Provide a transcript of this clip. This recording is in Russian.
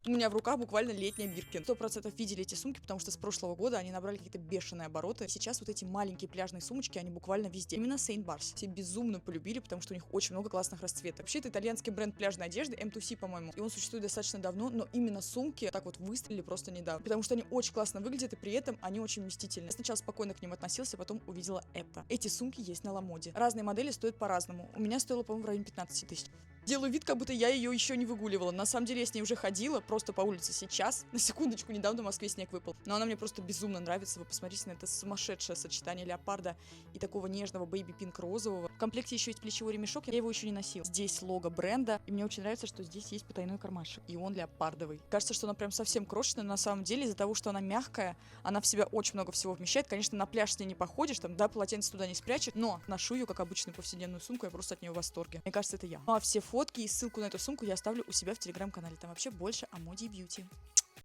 У меня в руках буквально летняя Биркин. 100% видели эти сумки, потому что с прошлого года они набрали какие-то бешеные обороты. Сейчас вот эти маленькие пляжные сумочки, они буквально везде. Именно Saint Bars. Все безумно полюбили, потому что у них очень много классных расцветок. Вообще, это итальянский бренд пляжной одежды M2C, по-моему. И он существует достаточно давно, но именно сумки так вот выстрелили просто недавно. Потому что они очень классно выглядят, и при этом они очень вместительны. Я сначала спокойно к ним относился, потом увидела это. Эти сумки есть на Ламоде. Разные модели стоят по-разному. У меня стоило, по-моему, в районе 15 тысяч. Делаю вид, как будто я ее еще не выгуливала. На самом деле я с ней уже ходила, просто по улице сейчас. На секундочку, недавно в Москве снег выпал. Но она мне просто безумно нравится. Вы посмотрите на это сумасшедшее сочетание леопарда и такого нежного бэйби-пинк розового. В комплекте еще есть плечевой ремешок, я его еще не носила. Здесь лого бренда, и мне очень нравится, что здесь есть потайной кармашек. И он леопардовый. Кажется, что она прям совсем крошечная, но на самом деле из-за того, что она мягкая, она в себя очень много всего вмещает. Конечно, на пляж с ней не походишь, там, да, полотенце туда не спрячешь, но ношу ее как обычную повседневную сумку, я просто от нее в восторге. Мне кажется, это я. Ну а все фотки и ссылку на эту сумку я оставлю у себя в телеграм-канале. Там вообще больше о моде и бьюти.